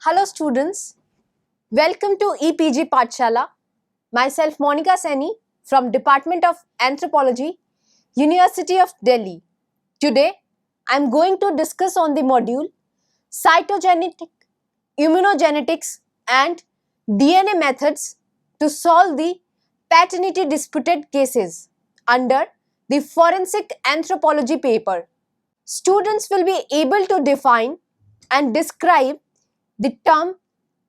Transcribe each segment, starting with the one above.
Hello students, welcome to EPG Pathshala. Myself Monica Saini from Department of Anthropology, University of Delhi. Today I am going to discuss on the module Cytogenetic, Immunogenetics and DNA methods to solve the paternity disputed cases under the Forensic Anthropology paper. Students will be able to define and describe the term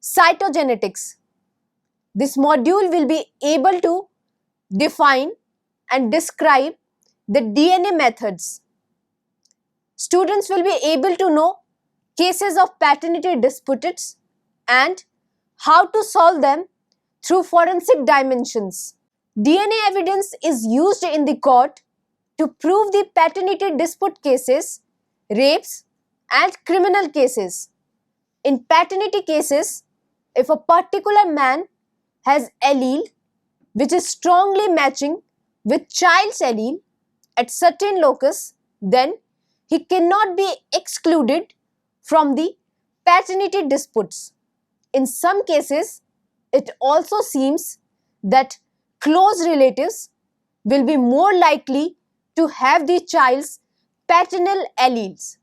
cytogenetics. This module will be able to define and describe the DNA methods. Students will be able to know cases of paternity disputes and how to solve them through forensic dimensions. DNA evidence is used in the court to prove the paternity dispute cases, rapes and criminal cases. In paternity cases, if a particular man has allele which is strongly matching with child's allele at certain locus, then he cannot be excluded from the paternity disputes. In some cases, it also seems that close relatives will be more likely to have the child's paternal alleles.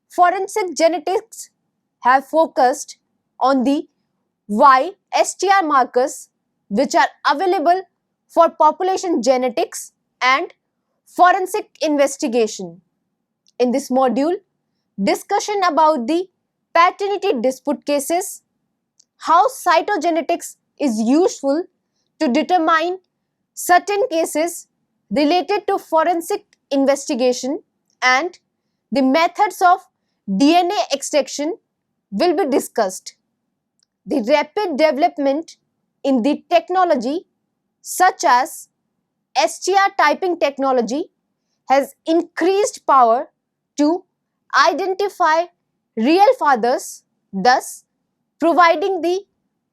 Forensic genetics have focused on the Y STR markers which are available for population genetics and forensic investigation. In this module, discussion about the paternity dispute cases, how cytogenetics is useful to determine certain cases related to forensic investigation, and the methods of DNA extraction will be discussed. The rapid development in the technology such as STR typing technology has increased power to identify real fathers, thus providing the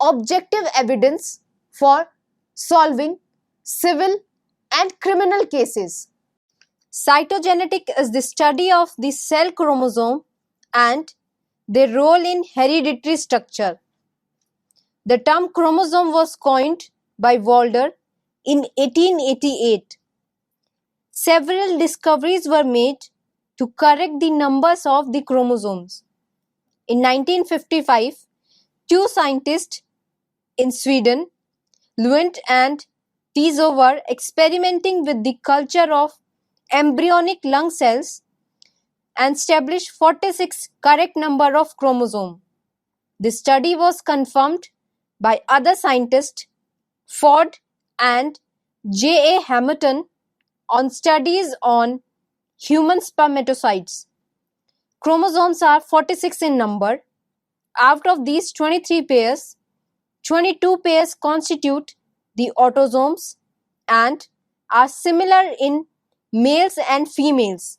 objective evidence for solving civil and criminal cases. Cytogenetic is the study of the cell chromosome and their role in hereditary structure. The term chromosome was coined by Walder in 1888. Several discoveries were made to correct the numbers of the chromosomes. In 1955, two scientists in Sweden, Lund and Tiso, were experimenting with the culture of embryonic lung cells and established 46 correct number of chromosomes. This study was confirmed by other scientists, Ford and J. A. Hamilton, on studies on human spermatocytes. Chromosomes are 46 in number. Out of these 23 pairs, 22 pairs constitute the autosomes and are similar in males and females.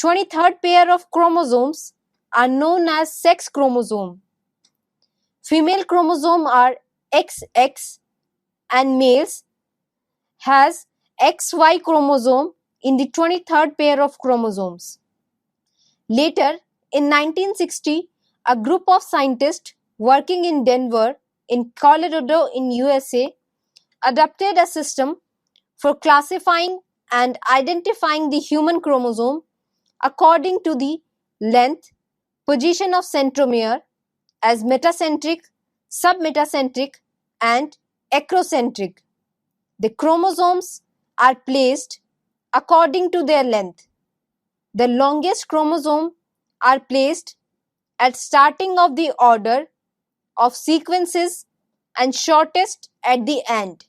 23rd pair of chromosomes are known as sex chromosome. Female chromosome are XX and males has XY chromosome in the 23rd pair of chromosomes. Later, in 1960, a group of scientists working in Denver, in Colorado in USA, adopted a system for classifying and identifying the human chromosome according to the length, position of centromere as metacentric, submetacentric and acrocentric. The chromosomes are placed according to their length. The longest chromosome are placed at starting of the order of sequences and shortest at the end.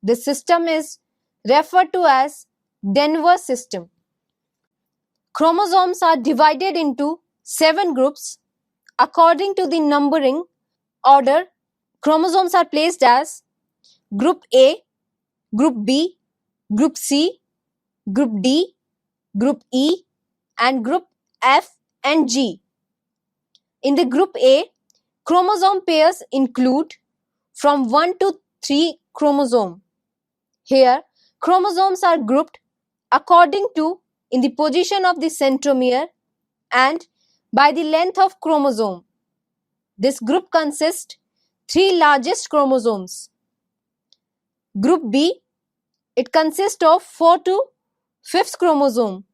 This system is referred to as Denver system. Chromosomes are divided into 7 groups according to the numbering order. Chromosomes are placed as Group A, Group B, Group C, Group D, Group E and Group F and G. In the Group A, chromosome pairs include from 1 to 3 chromosome. Here, chromosomes are grouped according to in the position of the centromere and by the length of chromosome. This group consists three largest chromosomes. Group B, it consists of 4 to 5th chromosome.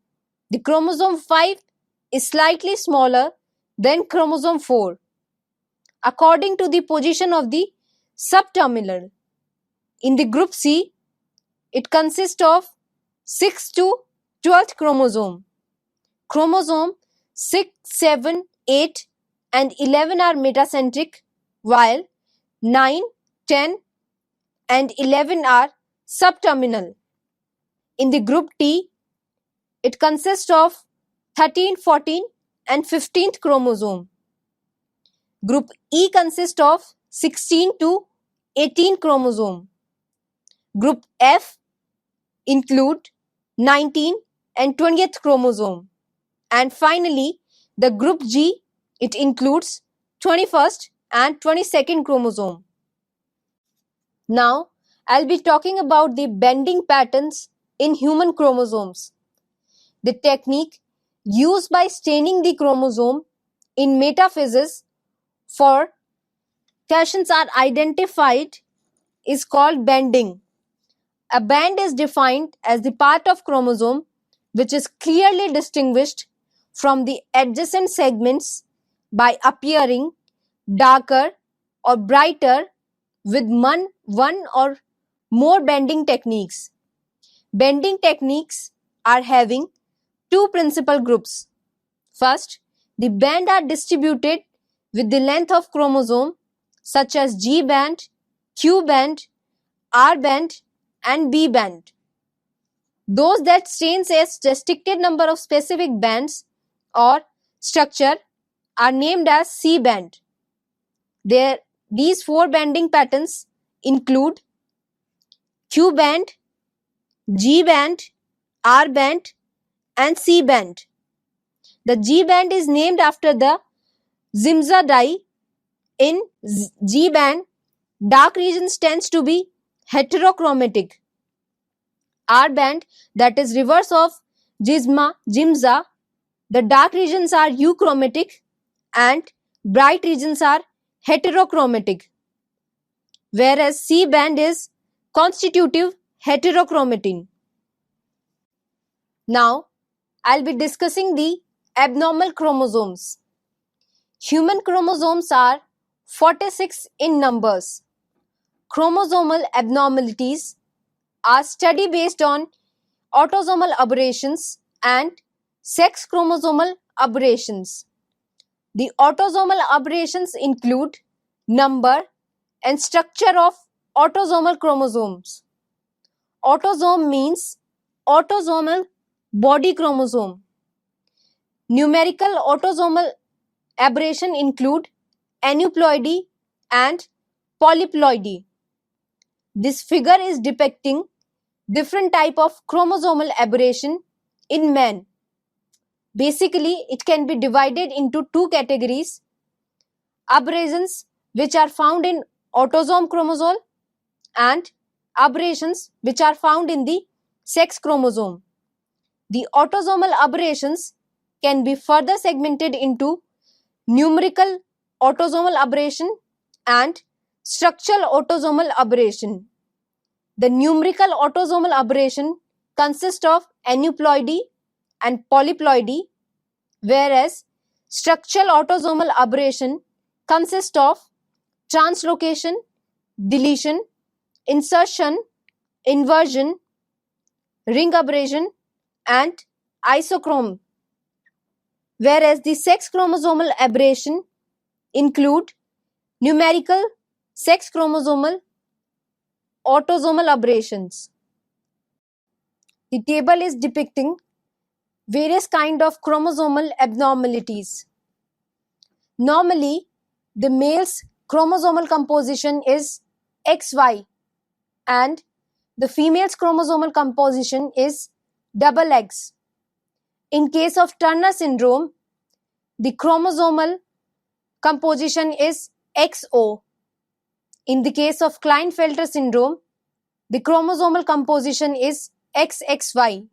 The chromosome 5 is slightly smaller than chromosome 4 according to the position of the subterminal. In the group C, it consists of 6 to 12th chromosome. Chromosome 6, 7, 8 and 11 are metacentric, while 9, 10 and 11 are subterminal. In the group T, it consists of 13, 14 and 15th chromosome. Group E consists of 16 to 18 chromosome. Group F include 19 and 20th chromosome. And finally, the group G, it includes 21st and 22nd chromosome. Now, I'll be talking about the bending patterns in human chromosomes. The technique used by staining the chromosome in metaphysics for cations are identified is called bending. A band is defined as the part of chromosome which is clearly distinguished from the adjacent segments by appearing darker or brighter with one or more bending techniques. Bending techniques are having two principal groups. First, the bands are distributed with the length of chromosome such as G band, Q band, R band and B band. Those that stains a restricted number of specific bands or structure are named as C band. These four bending patterns include Q band, G band, R band and C band. The G band is named after the Zimza dye. In G band, dark regions tends to be heterochromatic. R band, that is reverse of Zimza, the dark regions are euchromatic and bright regions are heterochromatic. Whereas C band is constitutive heterochromatin. Now, I'll be discussing the abnormal chromosomes. Human chromosomes are 46 in numbers. Chromosomal abnormalities are studied based on autosomal aberrations and sex chromosomal aberrations. The autosomal aberrations include number and structure of autosomal chromosomes. Autosome means autosomal body chromosome. Numerical autosomal aberration include aneuploidy and polyploidy. This figure is depicting different type of chromosomal aberration in men. Basically, it can be divided into two categories: aberrations which are found in autosome chromosome and aberrations which are found in the sex chromosome. The autosomal aberrations can be further segmented into numerical autosomal aberration and structural autosomal aberration. The numerical autosomal aberration consists of aneuploidy and polyploidy, whereas structural autosomal aberration consists of translocation, deletion, insertion, inversion, ring aberration and isochrome. Whereas the sex chromosomal aberration include numerical sex chromosomal autosomal aberrations. The table is depicting various kind of chromosomal abnormalities. Normally, the male's chromosomal composition is XY and the female's chromosomal composition is XX. In case of Turner syndrome, the chromosomal composition is XO. In the case of Klinefelter syndrome, the chromosomal composition is XXY.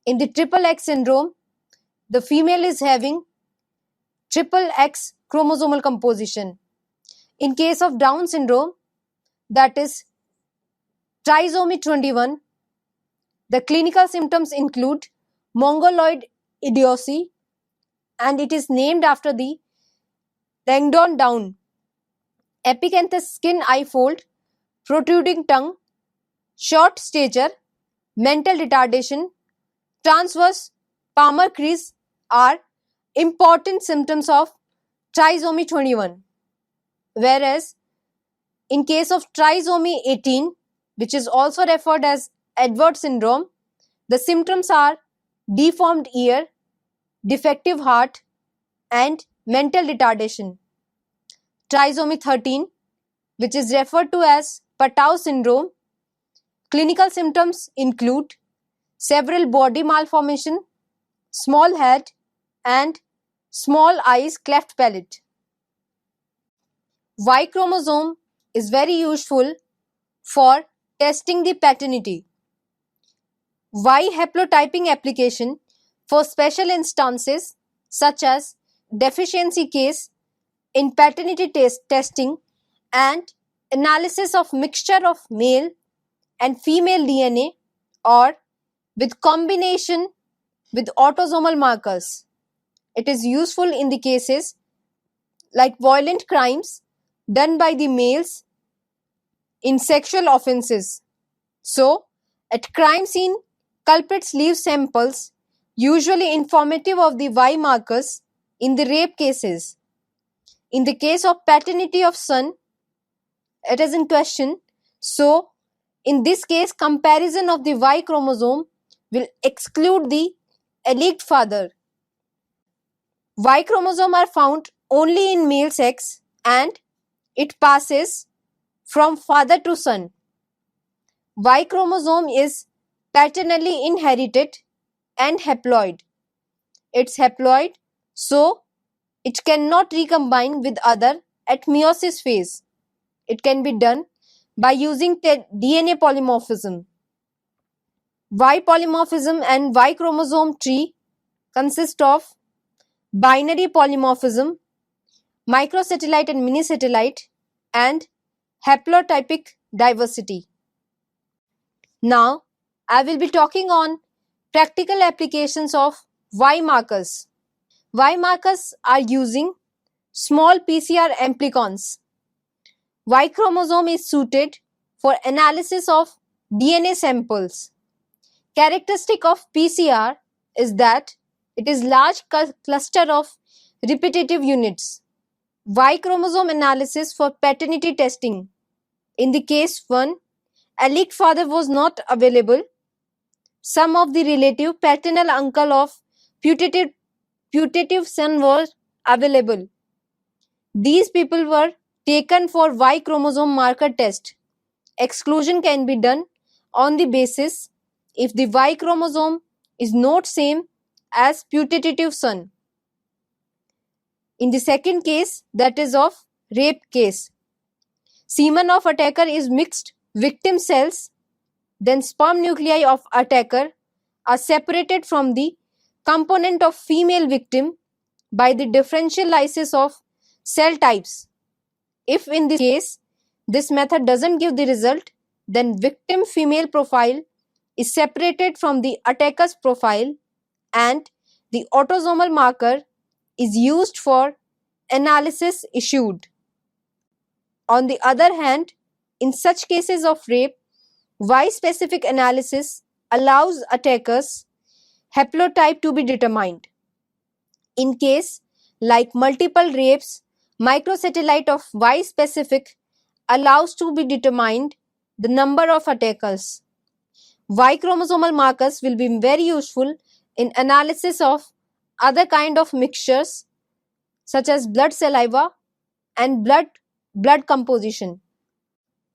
In the triple X syndrome, the female is having triple X chromosomal composition. In case of Down syndrome, that is trisomy 21, the clinical symptoms include mongoloid idiocy, and it is named after the Langdon Down, epicanthus skin eye fold, protruding tongue, short stature, mental retardation, transverse palmar crease are important symptoms of trisomy 21. Whereas in case of trisomy 18, which is also referred as Edward syndrome, the symptoms are deformed ear, defective heart, and mental retardation. Trisomy 13, which is referred to as Patau syndrome, clinical symptoms include several body malformation, small head, and small eyes, cleft palate. Y chromosome is very useful for testing the paternity. Y haplotyping application for special instances such as deficiency case in paternity testing and analysis of mixture of male and female DNA or with combination with autosomal markers. It is useful in the cases like violent crimes done by the males in sexual offences. So, at crime scene, culprits leave samples usually informative of the Y markers in the rape cases. In the case of paternity of son, it is in question. So, in this case, comparison of the Y chromosome will exclude the alleged father. Y chromosome are found only in male sex and it passes from father to son. Y chromosome is paternally inherited and haploid. It's haploid, so it cannot recombine with other at meiosis phase. It can be done by using DNA polymorphism. Y polymorphism and Y chromosome tree consist of binary polymorphism, microsatellite and minisatellite, and haplotypic diversity. Now, I will be talking on practical applications of Y markers. Y markers are using small PCR amplicons. Y chromosome is suited for analysis of DNA samples. Characteristic of PCR is that it is large cluster of repetitive units. Y chromosome analysis for paternity testing. In the case 1, alleged father was not available. Some of the relative paternal uncle of putative son was available. These people were taken for Y chromosome marker test. Exclusion can be done on the basis if the Y chromosome is not same as putative son. In the second case, that is of rape case, semen of attacker is mixed victim cells, then sperm nuclei of attacker are separated from the component of female victim by the differential lysis of cell types. If in this case, this method doesn't give the result, then victim female profile is separated from the attacker's profile and the autosomal marker is used for analysis issued. On the other hand, in such cases of rape, Y-specific analysis allows attackers' haplotype to be determined. In case like multiple rapes, microsatellite of Y-specific allows to be determined the number of attackers. Y chromosomal markers will be very useful in analysis of other kind of mixtures such as blood saliva and blood composition.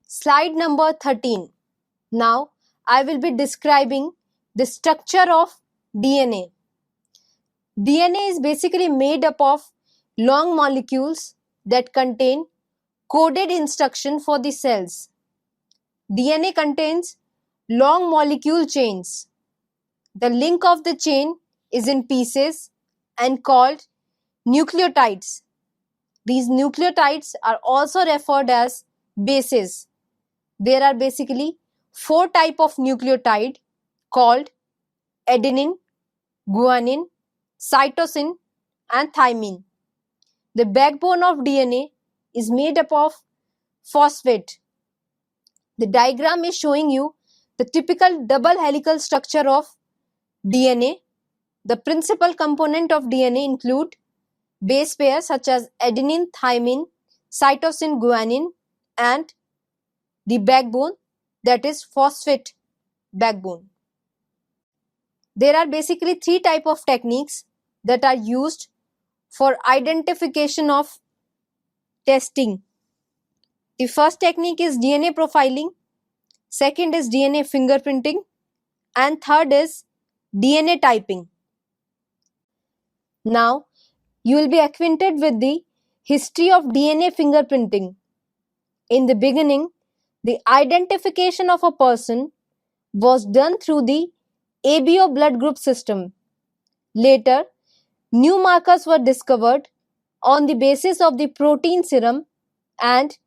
Slide number 13. Now I will be describing the structure of DNA. DNA is basically made up of long molecules that contain coded instruction for the cells. DNA contains long molecule chains. The link of the chain is in pieces and called nucleotides. These nucleotides are also referred as bases. There are basically 4 types of nucleotide called adenine, guanine, cytosine and thymine. The backbone of DNA is made up of phosphate. The diagram is showing you the typical double helical structure of DNA. The principal component of DNA include base pairs such as adenine, thymine, cytosine, guanine and the backbone, that is phosphate backbone. There are basically 3 types of techniques that are used for identification of testing. The first technique is DNA profiling, second is DNA fingerprinting and third is DNA typing. Now, you will be acquainted with the history of DNA fingerprinting. In the beginning, the identification of a person was done through the ABO blood group system. Later, new markers were discovered on the basis of the protein serum and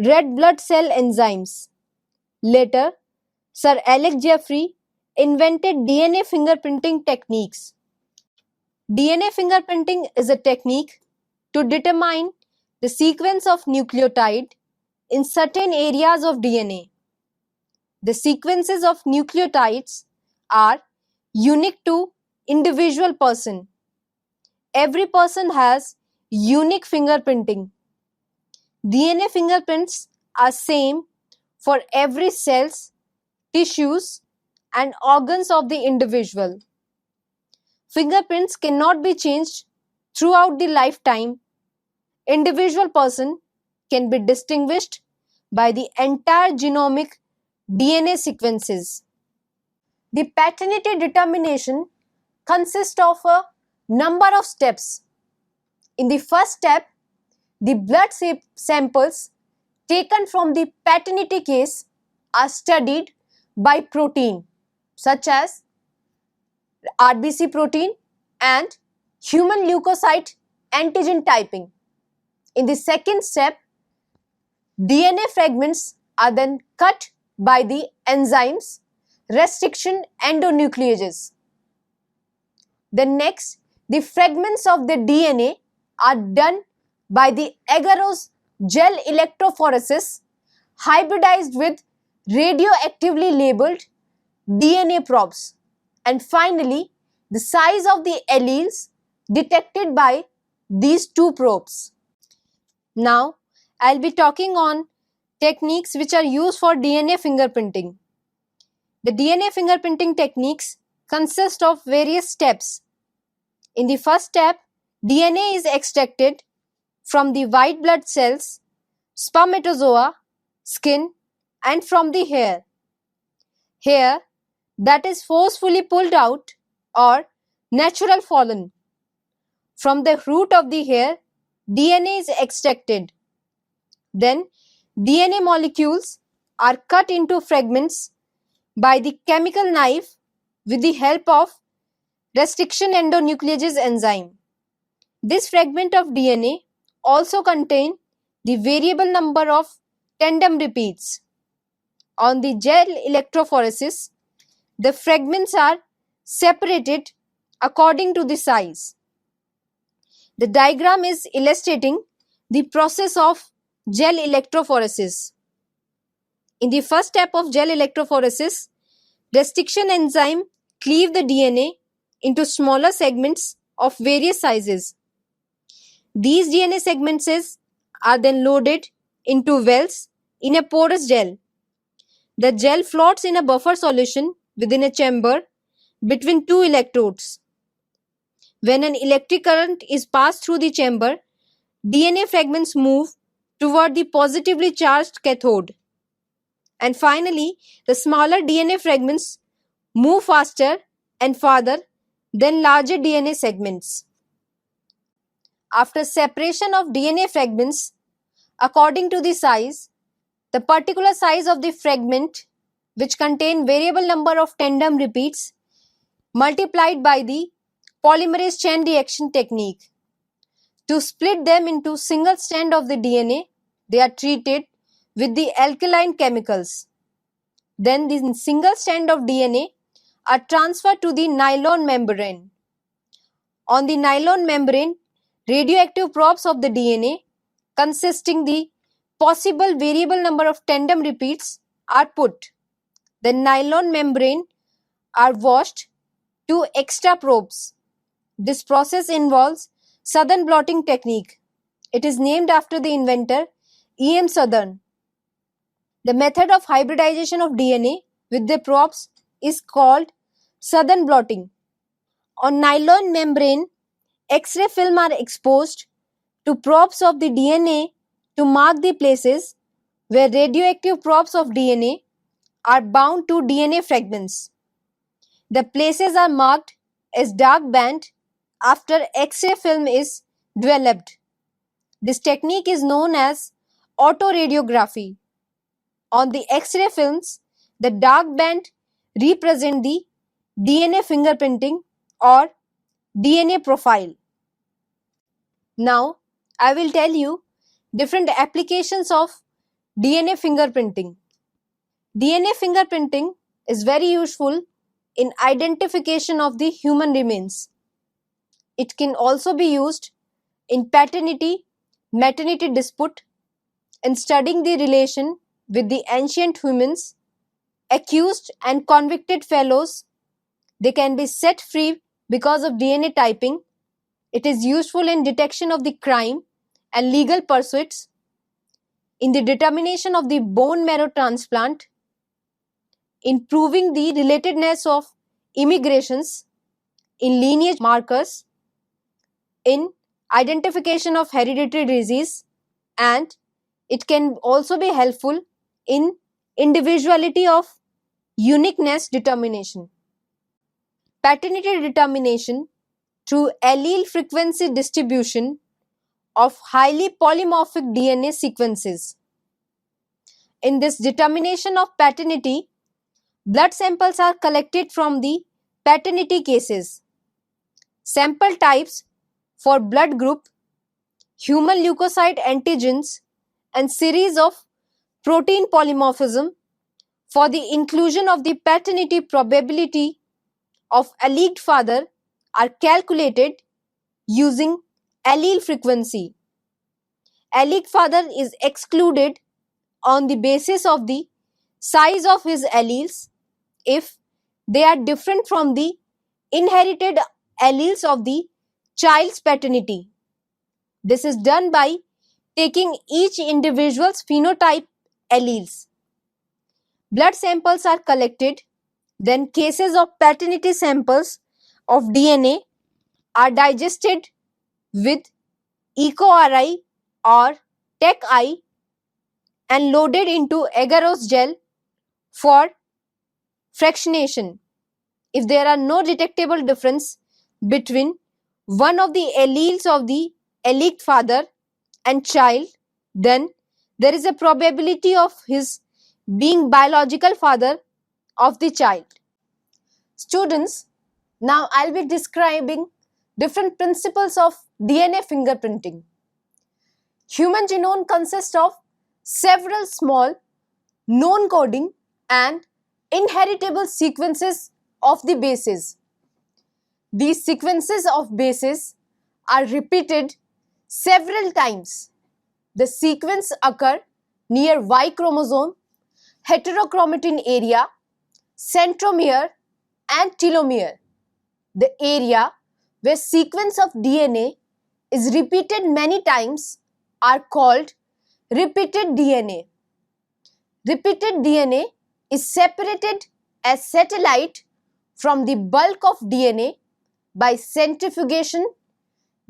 red blood cell enzymes. Later, Sir Alex Jeffrey invented DNA fingerprinting techniques. DNA fingerprinting is a technique to determine the sequence of nucleotide in certain areas of DNA. The sequences of nucleotides are unique to individual person. Every person has unique fingerprinting. DNA fingerprints are same for every cells, tissues and organs of the individual. Fingerprints cannot be changed throughout the lifetime. Individual person can be distinguished by the entire genomic DNA sequences. The paternity determination consists of a number of steps. In the first step, the blood samples taken from the paternity case are studied by protein such as RBC protein and human leukocyte antigen typing. In the second step, DNA fragments are then cut by the enzymes restriction endonucleases. Then next, the fragments of the DNA are done by the agarose gel electrophoresis hybridized with radioactively labeled DNA probes. And finally, the size of the alleles detected by these 2 probes. Now, I'll be talking on techniques which are used for DNA fingerprinting. The DNA fingerprinting techniques consist of various steps. In the first step, DNA is extracted from the white blood cells, spermatozoa, skin and from the hair. Hair that is forcefully pulled out or natural fallen. From the root of the hair, DNA is extracted. Then DNA molecules are cut into fragments by the chemical knife with the help of restriction endonucleases enzyme. This fragment of DNA also contain the variable number of tandem repeats. On the gel electrophoresis, the fragments are separated according to the size. The diagram is illustrating the process of gel electrophoresis. In the first step of gel electrophoresis, restriction enzyme cleave the DNA into smaller segments of various sizes. These DNA segments are then loaded into wells in a porous gel. The gel floats in a buffer solution within a chamber between 2 electrodes. When an electric current is passed through the chamber, DNA fragments move toward the positively charged cathode. And finally, the smaller DNA fragments move faster and farther than larger DNA segments. After separation of DNA fragments, according to the size, the particular size of the fragment which contain variable number of tandem repeats multiplied by the polymerase chain reaction technique. To split them into single strand of the DNA, they are treated with the alkaline chemicals. Then the single strand of DNA are transferred to the nylon membrane. On the nylon membrane, radioactive probes of the DNA consisting the possible variable number of tandem repeats are put. The nylon membrane are washed to extra probes. This process involves Southern blotting technique. It is named after the inventor E.M. Southern. The method of hybridization of DNA with the probes is called Southern blotting. On nylon membrane, X-ray film are exposed to probes of the DNA to mark the places where radioactive probes of DNA are bound to DNA fragments. The places are marked as dark band after X-ray film is developed. This technique is known as autoradiography. On the X-ray films, the dark band represent the DNA fingerprinting or DNA profile. Now, I will tell you different applications of DNA fingerprinting. DNA fingerprinting is very useful in identification of the human remains. It can also be used in paternity-maternity dispute, in studying the relation with the ancient humans, accused and convicted fellows. They can be set free because of DNA typing. It is useful in detection of the crime and legal pursuits, in the determination of the bone marrow transplant, in proving the relatedness of immigrations, in lineage markers, in identification of hereditary disease, and it can also be helpful in individuality of uniqueness determination. Paternity determination through allele frequency distribution of highly polymorphic DNA sequences. In this determination of paternity, blood samples are collected from the paternity cases. Sample types for blood group, human leukocyte antigens, and series of protein polymorphism for the inclusion of the paternity probability of alleged father are calculated using allele frequency. Alleged father is excluded on the basis of the size of his alleles if they are different from the inherited alleles of the child's paternity. This is done by taking each individual's phenotype alleles. Blood samples are collected, then cases of paternity samples of DNA are digested with EcoRI or TechI and loaded into agarose gel for fractionation. If there are no detectable difference between one of the alleles of the alleged father and child, then there is a probability of his being biological father of the child. Students, now I'll be describing different principles of DNA fingerprinting. Human genome consists of several small known coding and inheritable sequences of the bases. These sequences of bases are repeated several times. The sequence occur near Y chromosome, heterochromatin area, centromere and telomere. The area where sequence of DNA is repeated many times are called repeated DNA. Repeated DNA is separated as satellite from the bulk of DNA by centrifugation,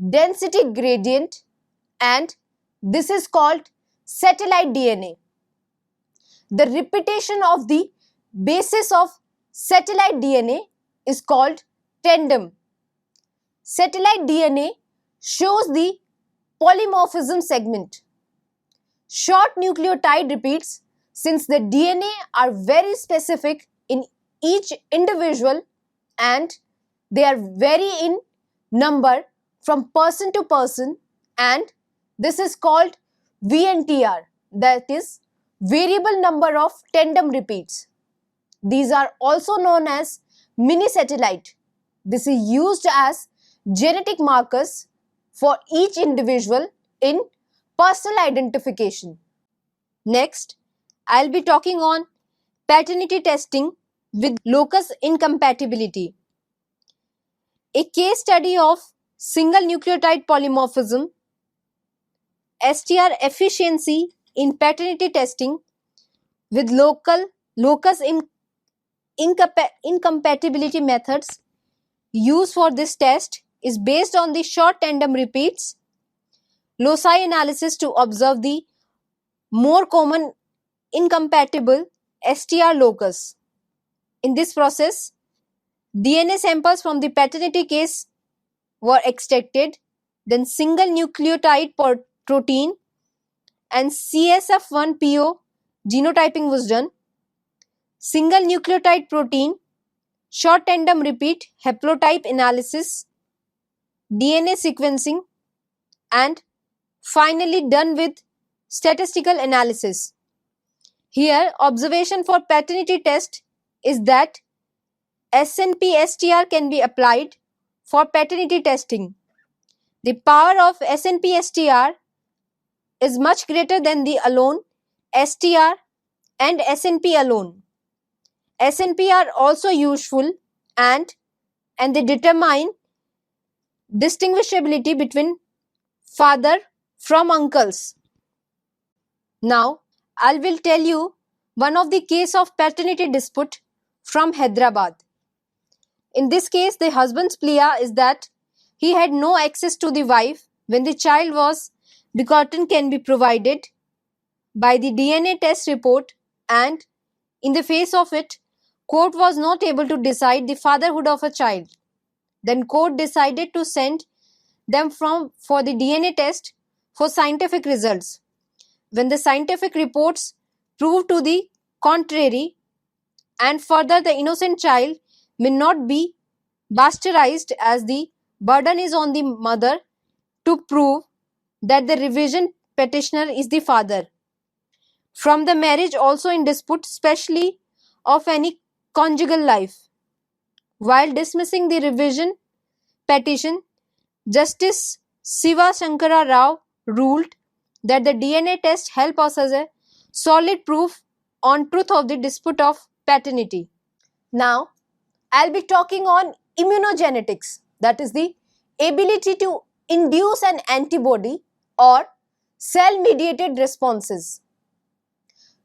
density gradient, and this is called satellite DNA. The repetition of the basis of satellite DNA is called tandem. Satellite DNA shows the polymorphism segment. Short nucleotide repeats, since the DNA are very specific in each individual and they are vary in number from person to person, and this is called VNTR, that is variable number of tandem repeats. These are also known as mini satellite. This is used as genetic markers for each individual in personal identification. Next, I'll be talking on paternity testing with locus incompatibility. A case study of single nucleotide polymorphism, STR efficiency in paternity testing with locus incompatibility methods used for this test is based on the short tandem repeats, loci analysis to observe the more common incompatible STR locus. In this process, DNA samples from the paternity case were extracted, then single nucleotide protein and CSF1PO genotyping was done. Single nucleotide protein, short tandem repeat haplotype analysis, DNA sequencing, and finally done with statistical analysis. Here, observation for paternity test is that SNP-STR can be applied for paternity testing. The power of SNP-STR is much greater than the alone STR and SNP alone. SNP are also useful and they determine distinguishability between father from uncles. Now, I will tell you one of the case of paternity dispute from Hyderabad. In this case, the husband's plea is that he had no access to the wife when the child was begotten can be provided by the DNA test report, and in the face of it, court was not able to decide the fatherhood of a child. Then court decided to send them for the DNA test for scientific results. When the scientific reports proved to the contrary, and further the innocent child may not be bastardized, as the burden is on the mother to prove that the revision petitioner is the father. From the marriage also in dispute, especially of any conjugal life. While dismissing the revision petition, Justice Siva Shankara Rao ruled that the DNA test help us as a solid proof on truth of the dispute of paternity. Now, I'll be talking on immunogenetics, that is the ability to induce an antibody or cell-mediated responses.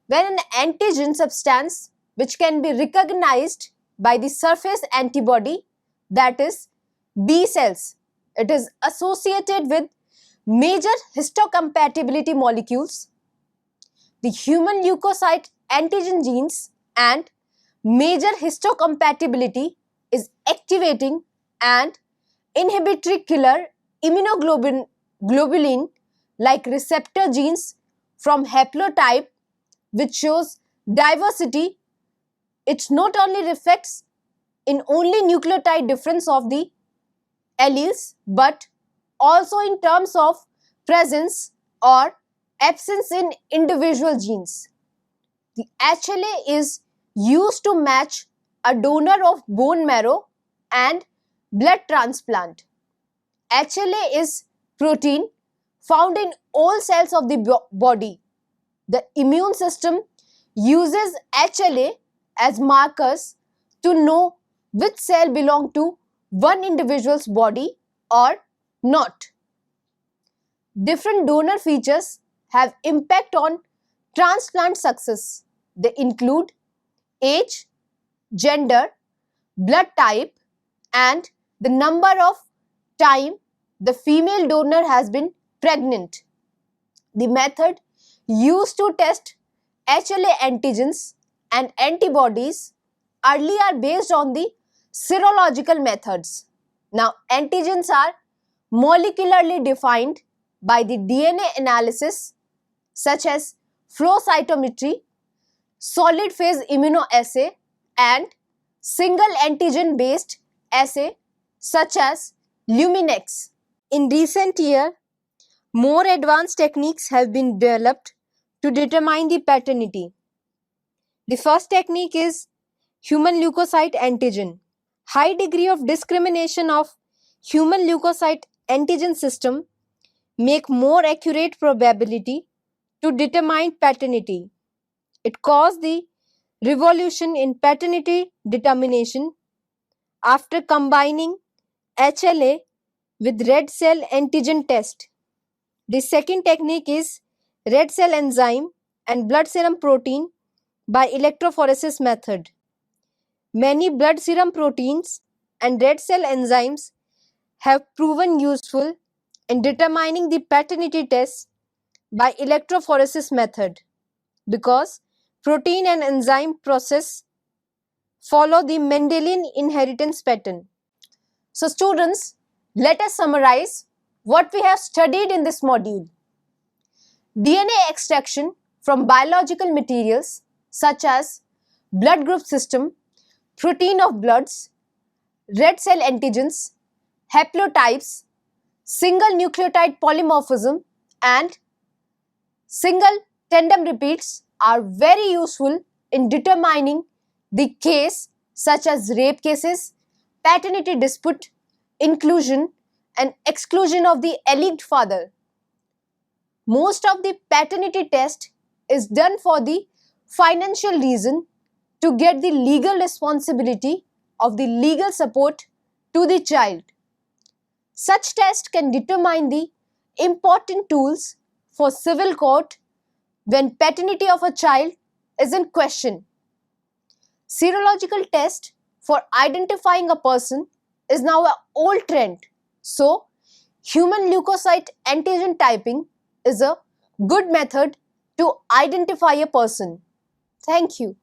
When an antigen substance which can be recognized by the surface antibody, that is B cells, it is associated with major histocompatibility molecules, the human leukocyte antigen genes, and major histocompatibility is activating and inhibitory killer immunoglobulin like receptor genes from haplotype, which shows diversity. It not only reflects in only nucleotide difference of the alleles, but also in terms of presence or absence in individual genes. The HLA is used to match a donor of bone marrow and blood transplant. HLA is protein found in all cells of the body. The immune system uses HLA as markers to know which cell belong to one individual's body or not. Different donor features have impact on transplant success. They include age, gender, blood type, and the number of time the female donor has been pregnant. The method used to test HLA antigens and antibodies earlier are based on the serological methods. Now, antigens are molecularly defined by the DNA analysis such as flow cytometry, solid phase immunoassay, and single antigen based assay such as Luminex. In recent year, More advanced techniques have been developed to determine the paternity. The first technique is human leukocyte antigen. High degree of discrimination of human leukocyte antigen system make more accurate probability to determine paternity. It caused the revolution in paternity determination after combining HLA with red cell antigen test. The second technique is red cell enzyme and blood serum protein by electrophoresis method. Many blood serum proteins and red cell enzymes have proven useful in determining the paternity test by electrophoresis method because protein and enzyme process follow the Mendelian inheritance pattern. So students, let us summarize what we have studied in this module. DNA extraction from biological materials such as blood group system, protein of bloods, red cell antigens, haplotypes, single nucleotide polymorphism and single tandem repeats are very useful in determining the case such as rape cases, paternity dispute, inclusion and exclusion of the alleged father. Most of the paternity test is done for the financial reason to get the legal responsibility of the legal support to the child. Such test can determine the important tools for civil court when paternity of a child is in question. Serological test for identifying a person is now an old trend. So, human leukocyte antigen typing is a good method to identify a person. Thank you.